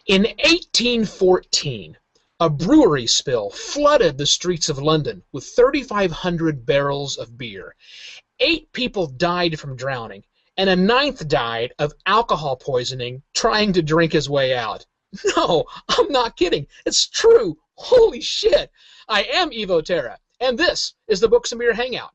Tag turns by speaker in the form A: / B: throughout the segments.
A: In 1814, a brewery spill flooded the streets of London with 3,500 barrels of beer. 8 people died from drowning, and a 9th died of alcohol poisoning trying to drink his way out. No, I'm not kidding. It's true. Holy shit. I am Evo Terra, and this is the Books Beer Hangout.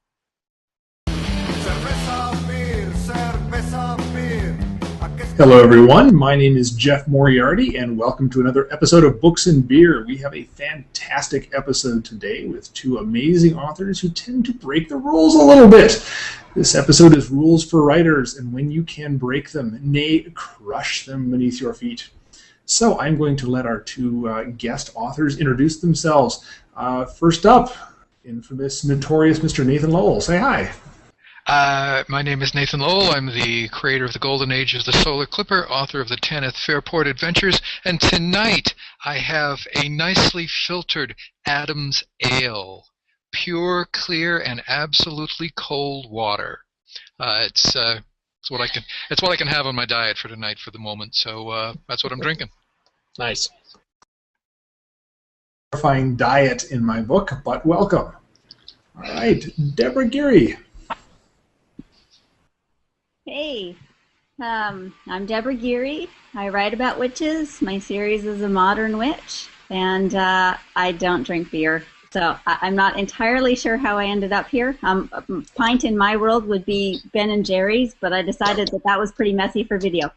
B: Hello everyone, my name is Jeff Moriarty and welcome to another episode of Books and Beer. We have a fantastic episode today with 2 amazing authors who tend to break the rules a little bit. This episode is Rules for Writers and when you can break them, nay, crush them beneath your feet. So I'm going to let our 2 guest authors introduce themselves. First up, infamous, notorious Mr. Nathan Lowell. Say hi.
C: My name is Nathan Lowell. I'm the creator of The Golden Age of the Solar Clipper, author of the Tanith Fairport Adventures, and tonight I have a nicely filtered Adam's Ale. Pure, clear, and absolutely cold water. It's what I can have on my diet for tonight for the moment, so that's what I'm drinking.
A: Nice.
B: Terrifying diet in my book, but welcome. All right, Debora Geary.
D: Hey, I'm Debora Geary. I write about witches. My series is A Modern Witch, and I don't drink beer. So I'm not entirely sure how I ended up here. A pint in my world would be Ben & Jerry's, but I decided that was pretty messy for video.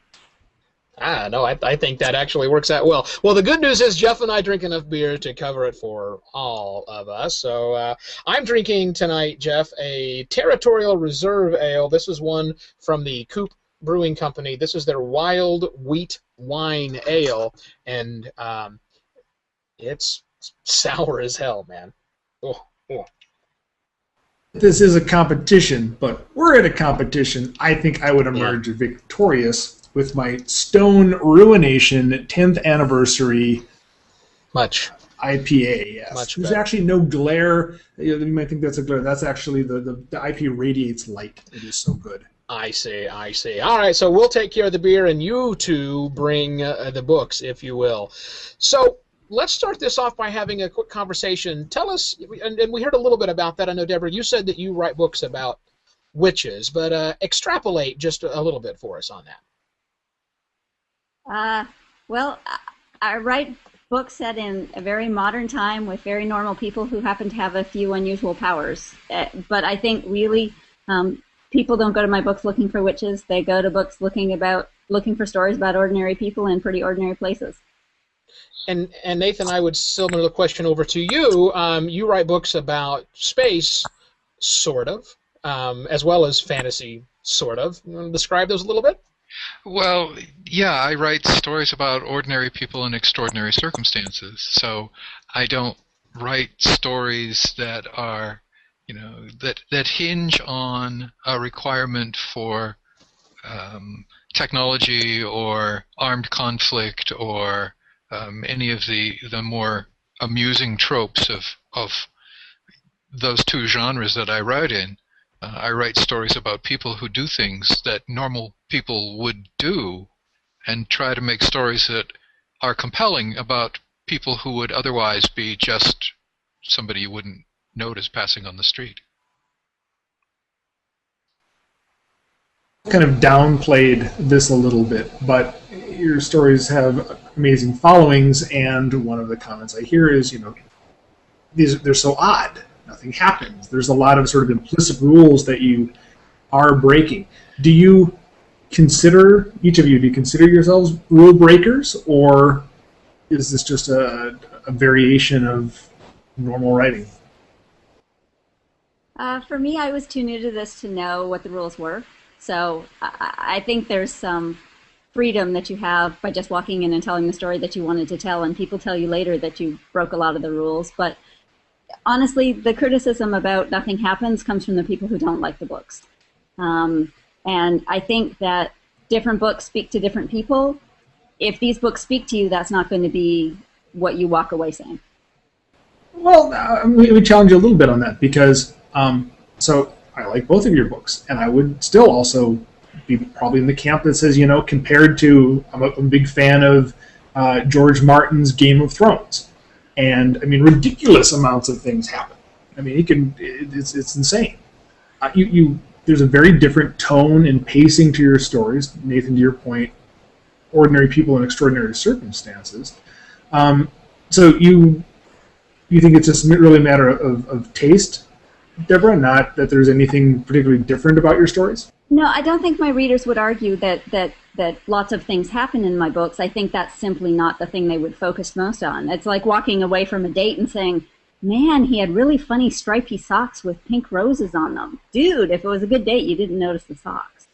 A: No, I think that actually works out well. Well, the good news is Jeff and I drink enough beer to cover it for all of us. So I'm drinking tonight, Jeff, a Territorial Reserve Ale. This is one from the Coop Brewing Company. This is their Wild Wheat Wine Ale, and it's sour as hell, man. Oh.
B: This is a competition, but we're at a competition. I think I would emerge victorious with my Stone Ruination 10th Anniversary IPA. Yes. There's actually no glare. You might think that's a glare. That's actually the IPA radiates light. It is so good.
A: I see. All right, so we'll take care of the beer, and you 2 bring the books, if you will. So let's start this off by having a quick conversation. Tell us, and we heard a little bit about that. I know, Debora, you said that you write books about witches, but extrapolate just a little bit for us on that.
D: Well, I write books set in a very modern time with very normal people who happen to have a few unusual powers. But I think really people don't go to my books looking for witches. They go to books looking for stories about ordinary people in pretty ordinary places.
A: And Nathan, I would similar the question over to you. You write books about space, sort of, as well as fantasy, sort of. You want to describe those a little bit?
C: Well, yeah, I write stories about ordinary people in extraordinary circumstances. So I don't write stories that are, that hinge on a requirement for technology or armed conflict or any of the more amusing tropes of those 2 genres that I write in. I write stories about people who do things that normal people would do and try to make stories that are compelling about people who would otherwise be just somebody you wouldn't notice passing on the street.
B: Kind of downplayed this a little bit, but your stories have amazing followings, and one of the comments I hear is, they're so odd. Nothing happens. There's a lot of sort of implicit rules that you are breaking. Do you consider, each of you, do you consider yourselves rule breakers, or is this just a variation of normal writing?
D: For me, I was too new to this to know what the rules were. So I think there's some freedom that you have by just walking in and telling the story that you wanted to tell, and people tell you later that you broke a lot of the rules. But honestly, the criticism about nothing happens comes from the people who don't like the books. And I think that different books speak to different people. If these books speak to you, that's not going to be what you walk away saying.
B: Well, we challenge you a little bit on that because, so I like both of your books, and I would still also be probably in the camp that says, compared to, I'm a big fan of George Martin's Game of Thrones. And, I mean, ridiculous amounts of things happen. I mean, it's insane. There's a very different tone and pacing to your stories. Nathan, to your point, ordinary people in extraordinary circumstances. So you think it's just really a matter of taste, Deborah, not that there's anything particularly different about your stories?
D: No, I don't think my readers would argue that lots of things happen in my books. I think that's simply not the thing they would focus most on. It's like walking away from a date and saying, man, he had really funny stripy socks with pink roses on them. Dude, if it was a good date, you didn't notice the socks.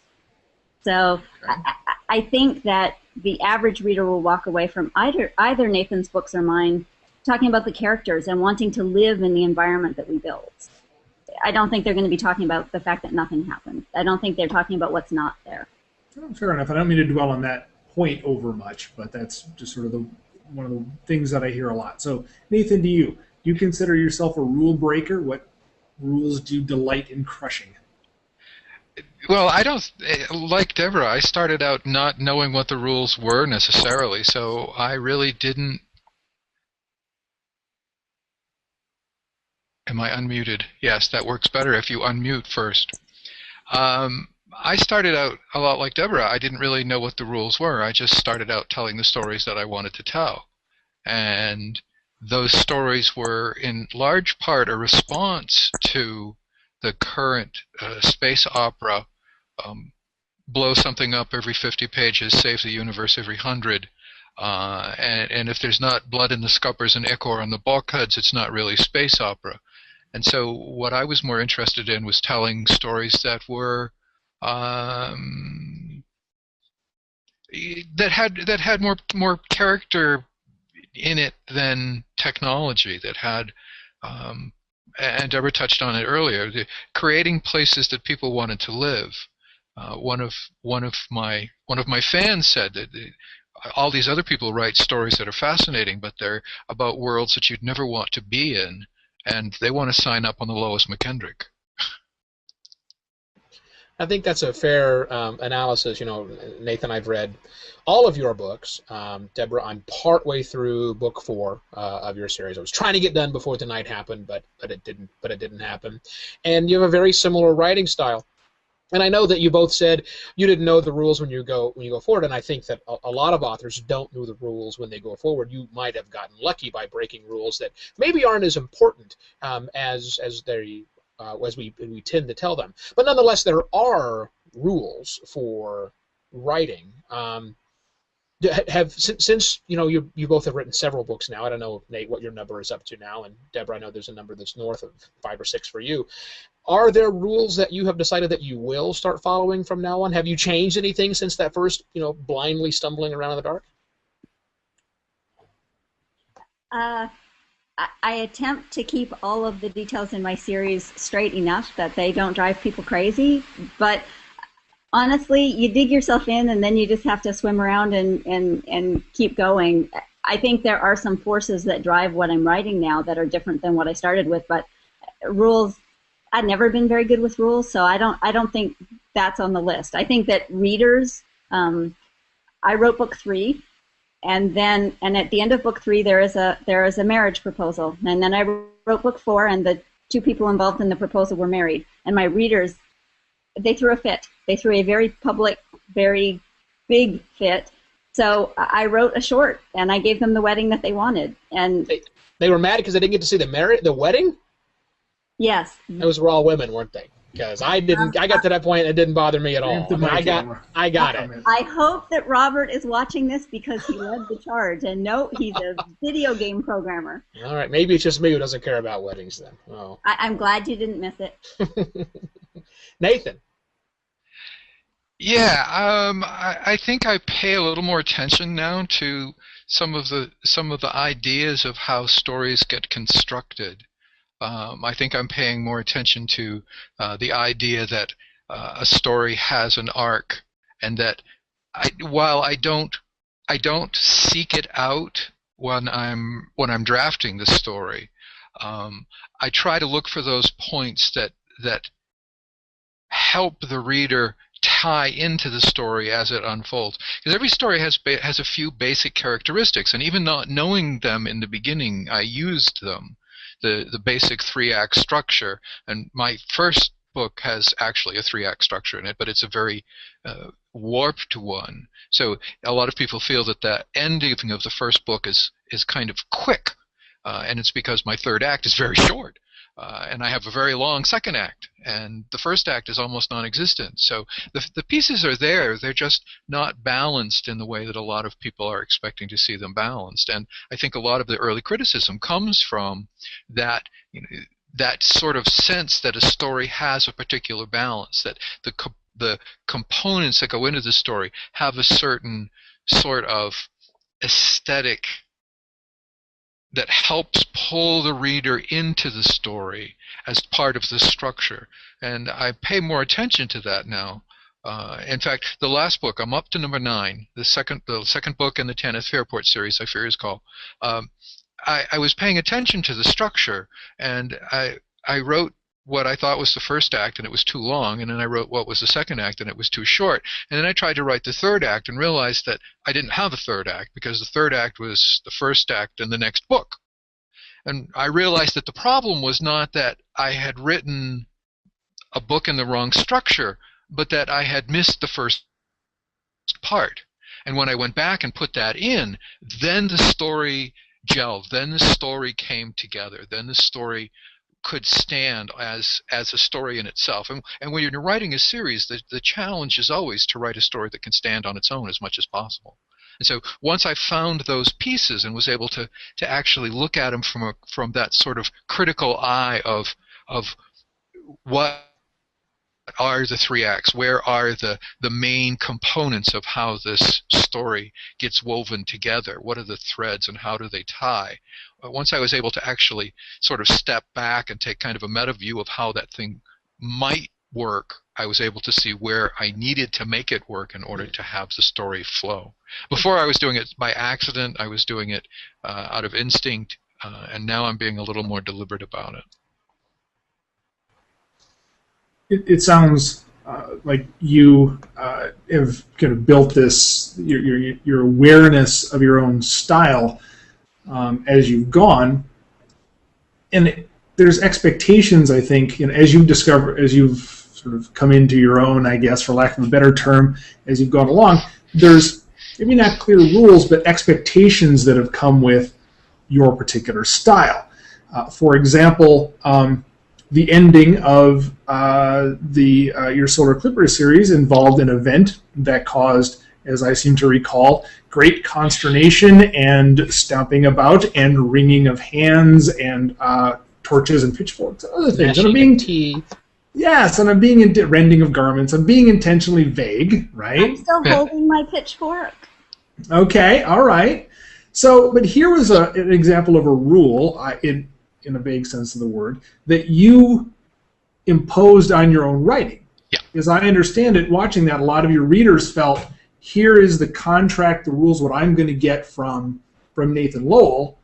D: So I think that the average reader will walk away from either Nathan's books or mine talking about the characters and wanting to live in the environment that we build. I don't think they're going to be talking about the fact that nothing happened. I don't think they're talking about what's not there.
B: Oh, fair enough. I don't mean to dwell on that point over much, but that's just sort of one of the things that I hear a lot. So, Nathan, do you consider yourself a rule breaker? What rules do you delight in crushing?
C: Well, I don't, like Deborah, I started out not knowing what the rules were necessarily, so I really didn't. Am I unmuted? Yes, that works better if you unmute first. I started out a lot like Deborah. I didn't really know what the rules were. I just started out telling the stories that I wanted to tell. And those stories were in large part a response to the current space opera, blow something up every 50 pages, save the universe every 100. And if there's not blood in the scuppers and ichor on the bulkheads, it's not really space opera. And so what I was more interested in was telling stories that were that had more character in it than technology. That had and Deborah touched on it earlier. Creating places that people wanted to live. One of my fans said that all these other people write stories that are fascinating, but they're about worlds that you'd never want to be in, and they want to sign up on the Lois McKendrick.
A: I think that's a fair analysis. You know, Nathan, I've read all of your books. Deborah, I'm partway through book 4 of your series. I was trying to get done before tonight happened, but it didn't happen. And you have a very similar writing style. And I know that you both said you didn't know the rules when you go forward, and I think that a lot of authors don't know the rules when they go forward. You might have gotten lucky by breaking rules that maybe aren't as important as we tend to tell them. But nonetheless, there are rules for writing. Since you both have written several books now. I don't know, Nate, what your number is up to now, and Deborah, I know there's a number that's north of 5 or 6 for you. Are there rules that you have decided that you will start following from now on? Have you changed anything since that first, blindly stumbling around in the dark?
D: I attempt to keep all of the details in my series straight enough that they don't drive people crazy, but honestly, you dig yourself in and then you just have to swim around and keep going. I think there are some forces that drive what I'm writing now that are different than what I started with, but rules, I've never been very good with rules, so I don't think that's on the list. I think that readers, I wrote book 3, and at the end of book 3 there is a marriage proposal, and then I wrote book 4, and the 2 people involved in the proposal were married, and my readers, they threw a fit. They threw a very public, very big fit. So I wrote a short, and I gave them the wedding that they wanted. And
A: they were mad because they didn't get to see the wedding?
D: Yes.
A: Those were all women, weren't they? Because I got to that point, it didn't bother me at all. I got it.
D: I hope that Robert is watching this because he led the charge. And no, he's a video game programmer.
A: All right, maybe it's just me who doesn't care about weddings then. Oh.
D: I'm glad you didn't miss it.
A: Nathan.
C: Yeah, I think I pay a little more attention now to some of the ideas of how stories get constructed. I think I'm paying more attention to the idea that a story has an arc, and that while I don't seek it out when I'm drafting the story, I try to look for those points that help the reader tie into the story as it unfolds. Because every story has a few basic characteristics, and even not knowing them in the beginning, I used them. The basic 3-act structure, and my first book has actually a 3-act structure in it, but it's a very warped one. So a lot of people feel that the ending of the first book is kind of quick, and it's because my 3rd act is very short. And I have a very long 2nd act, and the 1st act is almost non-existent. So the pieces are there, they're just not balanced in the way that a lot of people are expecting to see them balanced. And I think a lot of the early criticism comes from that, that sort of sense that a story has a particular balance, that the components that go into the story have a certain sort of aesthetic that helps pull the reader into the story as part of the structure. And I pay more attention to that now. In fact, the last book, I'm up to number 9, the second book in the Tanith Fairport series, I fear is called. I was paying attention to the structure, and I wrote what I thought was the 1st act, and it was too long, and then I wrote what was the 2nd act, and it was too short. And then I tried to write the 3rd act and realized that I didn't have a 3rd act, because the 3rd act was the 1st act in the next book. And I realized that the problem was not that I had written a book in the wrong structure, but that I had missed the first part. And when I went back and put that in, then the story gelled, then the story came together, then the story could stand as a story in itself. And when you're writing a series, the challenge is always to write a story that can stand on its own as much as possible. And so once I found those pieces and was able to actually look at them from that sort of critical eye of what are the 3 acts, where are the main components of how this story gets woven together, what are the threads and how do they tie. Once I was able to actually sort of step back and take kind of a meta view of how that thing might work, I was able to see where I needed to make it work in order to have the story flow. Before I was doing it by accident, I was doing it out of instinct, and now I'm being a little more deliberate about it.
B: It sounds like you have kind of built this, your awareness of your own style as you've gone, and there's expectations, I think, as you've sort of come into your own, I guess, for lack of a better term, as you've gone along. There's maybe not clear rules, but expectations that have come with your particular style. For example, the ending of your Solar Clipper series involved an event that caused, as I seem to recall, great consternation and stomping about and wringing of hands and torches and pitchforks and other things.
A: Gnashing of teeth.
B: Yes, and I'm being rending of garments. I'm being intentionally vague, right?
D: I'm still holding my pitchfork.
B: Okay, all right. So, but here was an example of a rule, in a vague sense of the word, that you imposed on your own writing.
C: Yeah.
B: As I understand it, watching that, a lot of your readers felt, here is the contract, the rules, what I'm going to get from Nathan Lowell.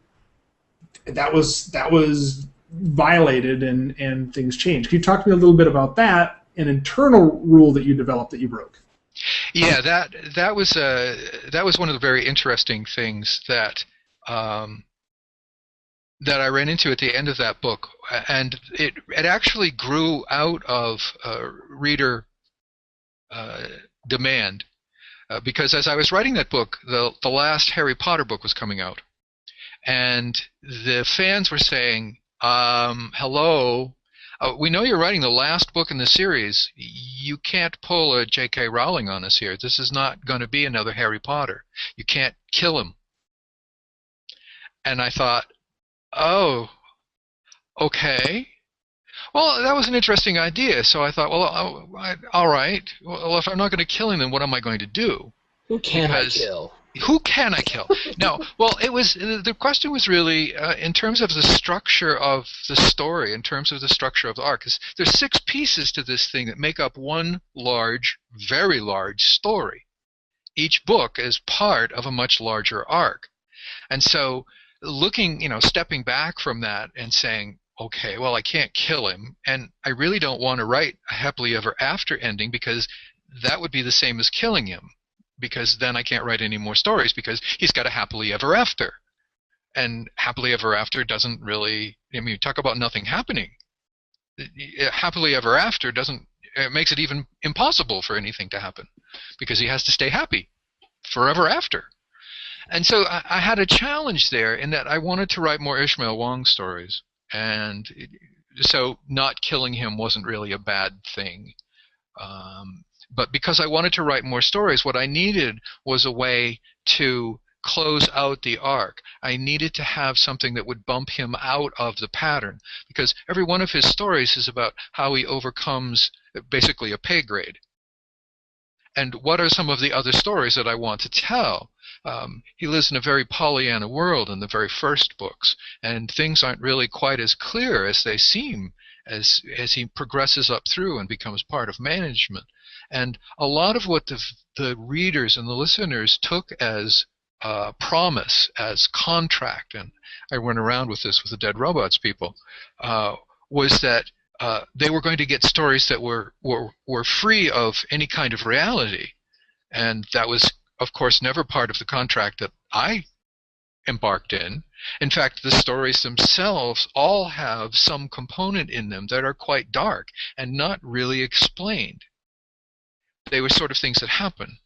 B: That was violated and things changed. Can you talk to me a little bit about that, an internal rule that you developed that you broke?
C: Yeah, that was one of the very interesting things that that I ran into at the end of that book, and it actually grew out of reader demand, because as I was writing that book, the last Harry Potter book was coming out, and the fans were saying, hello, we know you're writing the last book in the series. You can't pull a J.K. Rowling on us here. This is not going to be another Harry Potter. You can't kill him. And I thought, oh, okay. Well, that was an interesting idea. So I thought, well, all right. Well, if I'm not going to kill him, then what am I going to do?
A: Who can I kill?
C: Who can I kill? No, well, the question was really in terms of the structure of the story, in terms of the structure of the arc. 'Cause there's 6 pieces to this thing that make up one large, very large story. Each book is part of a much larger arc. And so stepping back from that and saying, okay, well, I can't kill him, and I really don't want to write a happily ever after ending, because that would be the same as killing him, because then I can't write any more stories because he's got a happily ever after. And happily ever after doesn't really, I mean, talk about nothing happening. Happily ever after it makes it even impossible for anything to happen because he has to stay happy forever after. And so I had a challenge there in that I wanted to write more Ishmael Wong stories. And so not killing him wasn't really a bad thing. But because I wanted to write more stories, what I needed was a way to close out the arc. I needed to have something that would bump him out of the pattern, because every one of his stories is about how he overcomes basically a pay grade. And what are some of the other stories that I want to tell? He lives in a very Pollyanna world in the very first books, and things aren't really quite as clear as they seem as he progresses up through and becomes part of management. And a lot of what the readers and the listeners took as promise, as contract, and I went around with this with the Dead Robots people, was that they were going to get stories that were free of any kind of reality. And that was, of course, never part of the contract that I embarked in. In fact, the stories themselves all have some component in them that are quite dark and not really explained. They were sort of things that happen.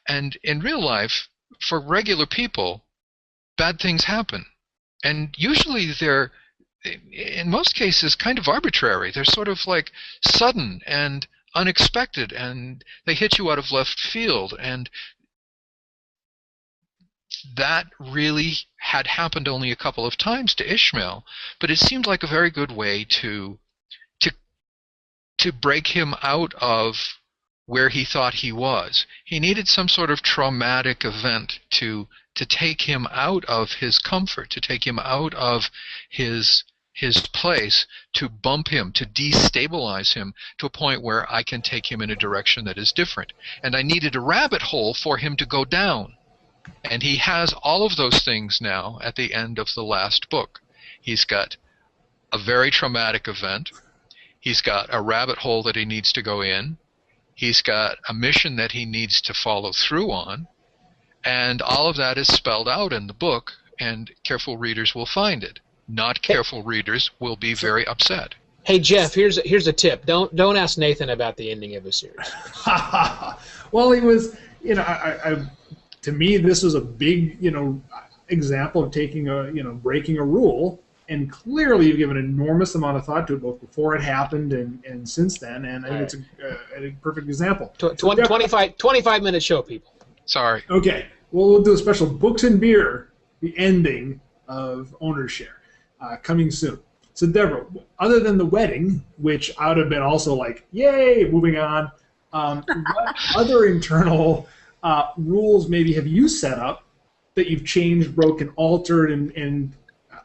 C: And in real life, for regular people, bad things happen. And usually they're, in most cases, kind of arbitrary. They're sort of like sudden and unexpected, and they hit you out of left field. And that really had happened only a couple of times to Ishmael, but it seemed like a very good way to break him out of where he thought he was. He needed some sort of traumatic event to take him out of his comfort, to take him out of his place, to bump him, to destabilize him to a point where I can take him in a direction that is different. And I needed a rabbit hole for him to go down. And he has all of those things now at the end of the last book. He's got a very traumatic event. He's got a rabbit hole that he needs to go in. He's got a mission that he needs to follow through on. And all of that is spelled out in the book, and careful readers will find it. Not careful readers will be very upset.
A: Hey, Jeff, here's a tip. Don't ask Nathan about the ending of a series.
B: Well, he was, to me, this was a big, example of taking breaking a rule. And clearly, you've given an enormous amount of thought to it, both before it happened and since then. And I think it's a perfect example.
A: 25-minute show, people.
C: Sorry.
B: Okay. Well, we'll do a special Books and Beer, the ending of Owner's Share, coming soon. So, Deborah, other than the wedding, which I would have been also like, yay, moving on, what other internal rules maybe have you set up that you've changed, broken, altered, and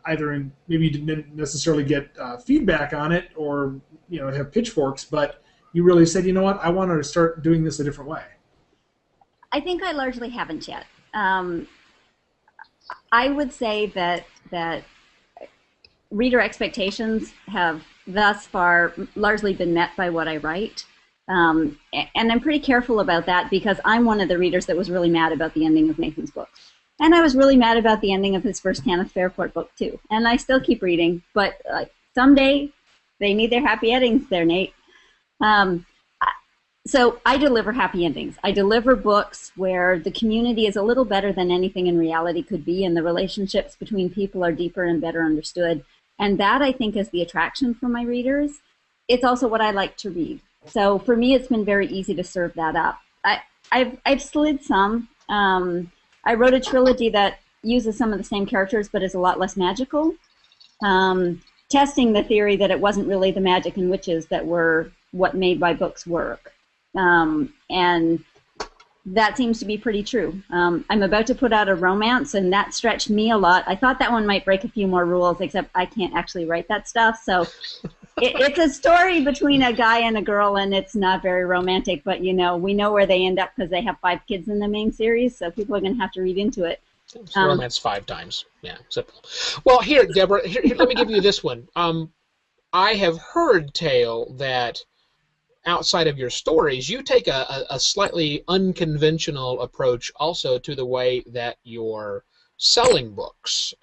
B: either maybe you didn't necessarily get feedback on it or have pitchforks, but you really said, you know what, I want to start doing this a different way?
D: I think I largely haven't yet. I would say that reader expectations have thus far largely been met by what I write. And I'm pretty careful about that because I'm one of the readers that was really mad about the ending of Nathan's book. And I was really mad about the ending of his first Kenneth Fairport book, too. And I still keep reading, but someday they need their happy endings there, Nate. So I deliver happy endings. I deliver books where the community is a little better than anything in reality could be, and the relationships between people are deeper and better understood. And that, I think, is the attraction for my readers. It's also what I like to read. So for me, it's been very easy to serve that up. I've slid some. I wrote a trilogy that uses some of the same characters but is a lot less magical, testing the theory that it wasn't really the magic and witches that were what made my books work. And that seems to be pretty true. I'm about to put out a romance, and that stretched me a lot. I thought that one might break a few more rules, except I can't actually write that stuff. So it's a story between a guy and a girl, and it's not very romantic, but we know where they end up because they have 5 kids in the main series, so people are going to have to read into it.
A: It's romance 5 times. Yeah, simple. Well, here, Deborah, here, let me give you this one. I have heard tale that outside of your stories, you take a slightly unconventional approach also to the way that you're selling books.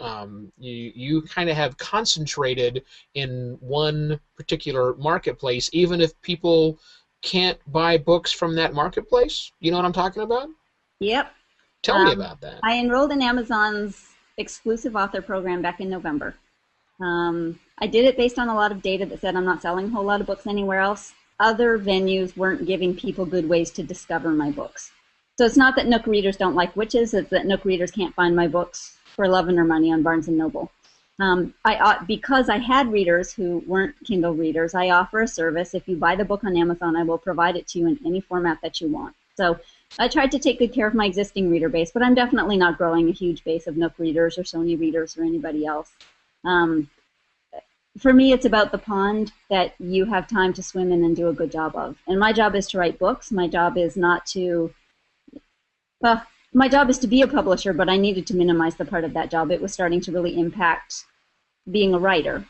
A: You kind of have concentrated in one particular marketplace, even if people can't buy books from that marketplace. You know what I'm talking about?
D: Yep.
A: Tell me about that.
D: I enrolled in Amazon's exclusive author program back in November. I did it based on a lot of data that said I'm not selling a whole lot of books anywhere else. Other venues weren't giving people good ways to discover my books. So it's not that Nook readers don't like witches, it's that Nook readers can't find my books for love nor money on Barnes & Noble. Because I had readers who weren't Kindle readers, I offer a service. If you buy the book on Amazon, I will provide it to you in any format that you want. So I tried to take good care of my existing reader base, but I'm definitely not growing a huge base of Nook readers or Sony readers or anybody else. For me, it's about the pond that you have time to swim in and do a good job of. And my job is to write books. My job is not to, well, my job is to be a publisher, but I needed to minimize the part of that job. It was starting to really impact being a writer.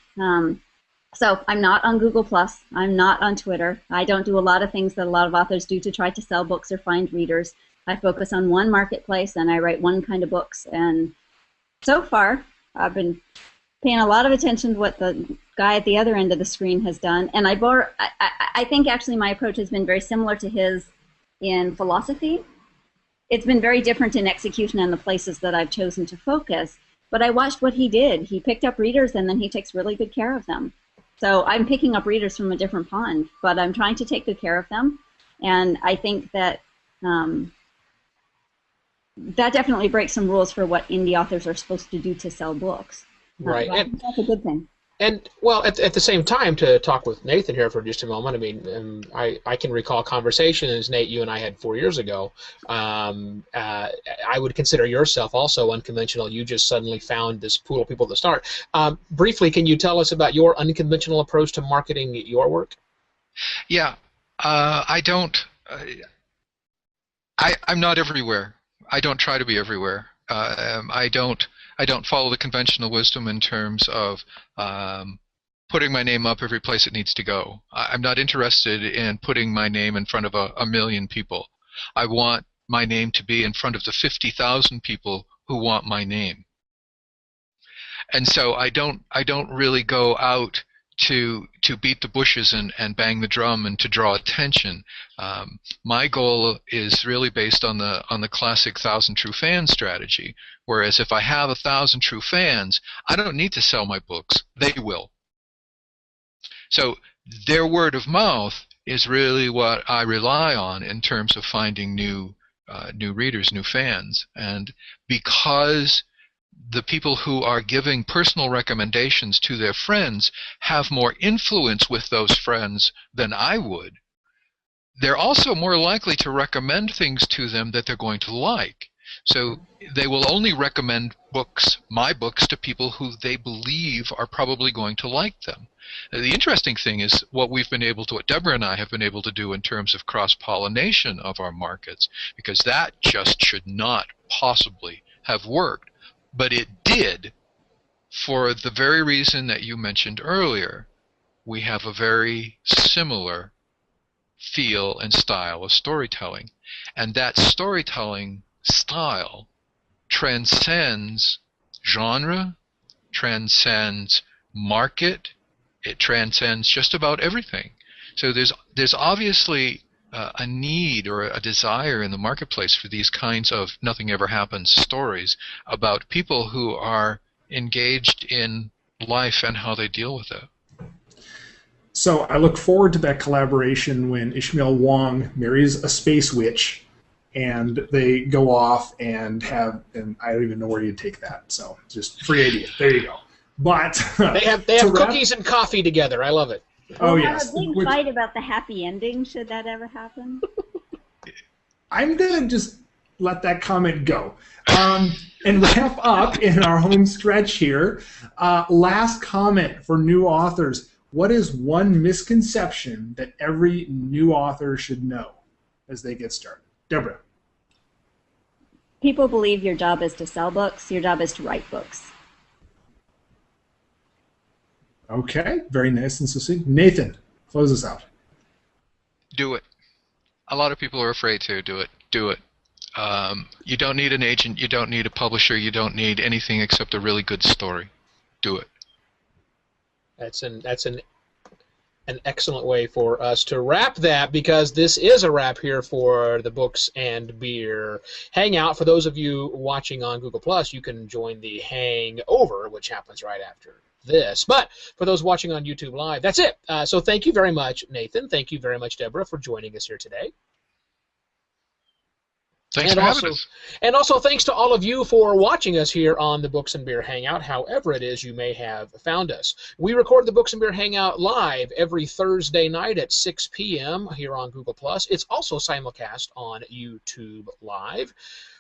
D: So I'm not on Google+. I'm not on Twitter. I don't do a lot of things that a lot of authors do to try to sell books or find readers. I focus on one marketplace, and I write one kind of books. And so far, I've been paying a lot of attention to what the guy at the other end of the screen has done. And I think actually my approach has been very similar to his in philosophy. It's been very different in execution and the places that I've chosen to focus. But I watched what he did. He picked up readers, and then he takes really good care of them. So I'm picking up readers from a different pond, but I'm trying to take good care of them. And I think that that definitely breaks some rules for what indie authors are supposed to do to sell books.
A: Right.
D: I think that's a good thing.
A: And, well, at the same time, to talk with Nathan here for just a moment, I mean, I can recall conversations, Nate, you and I had 4 years ago. I would consider yourself also unconventional. You just suddenly found this pool of people to start. Briefly, can you tell us about your unconventional approach to marketing your work?
C: Yeah. I don't... I'm not everywhere. I don't try to be everywhere. I don't follow the conventional wisdom in terms of putting my name up every place it needs to go. I'm not interested in putting my name in front of a million people. I want my name to be in front of the 50,000 people who want my name. And so I don't really go out to beat the bushes and bang the drum and to draw attention. My goal is really based on the classic 1,000 true fans strategy. Whereas if I have 1,000 true fans, I don't need to sell my books. They will. So their word of mouth is really what I rely on in terms of finding new readers, new fans. And because the people who are giving personal recommendations to their friends have more influence with those friends than I would, they're also more likely to recommend things to them that they're going to like. So they will only recommend books, my books, to people who they believe are probably going to like them. The interesting thing is what Debora and I have been able to do in terms of cross-pollination of our markets, because that just should not possibly have worked. But it did for the very reason that you mentioned earlier. We have a very similar feel and style of storytelling. And that storytelling style transcends genre, transcends market, it transcends just about everything. So there's obviously a need or a desire in the marketplace for these kinds of nothing ever happens stories about people who are engaged in life and how they deal with it.
B: So I look forward to that collaboration when Ishmael Wong marries a space witch and they go off and I don't even know where you take that. So just free idea. There you go. But
A: they have cookies and coffee together. I love it.
B: Oh,
D: we'll
B: yes.
D: have a big fight about the happy ending, should that ever happen.
B: I'm going to just let that comment go. And wrap up in our home stretch here. Last comment for new authors. What is one misconception that every new author should know as they get started? Debora.
D: People believe your job is to sell books. Your job is to write books.
B: Okay, very nice and succinct. Nathan, close us out.
C: Do it. A lot of people are afraid to do it. Do it. You don't need an agent. You don't need a publisher. You don't need anything except a really good story. Do it.
A: That's an excellent way for us to wrap that, because this is a wrap here for the Books and Beer Hangout. For those of you watching on Google+, you can join the Hangover, which happens right after this. But for those watching on YouTube Live, that's it. So thank you very much, Nathan. Thank you very much, Debora, for joining us here today.
C: Thanks for having us.
A: And also thanks to all of you for watching us here on the Books and Beer Hangout, however it is you may have found us. We record the Books and Beer Hangout live every Thursday night at 6 p.m. here on Google+. It's also simulcast on YouTube Live.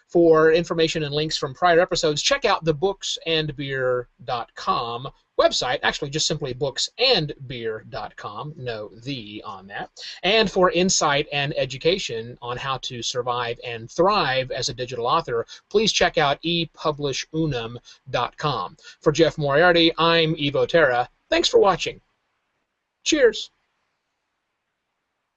A: For information and links from prior episodes, check out the booksandbeer.com website. Actually, just simply booksandbeer.com. No "the" on that. And for insight and education on how to survive and thrive as a digital author, please check out epublishunum.com. For Jeff Moriarty, I'm Evo Terra. Thanks for watching. Cheers.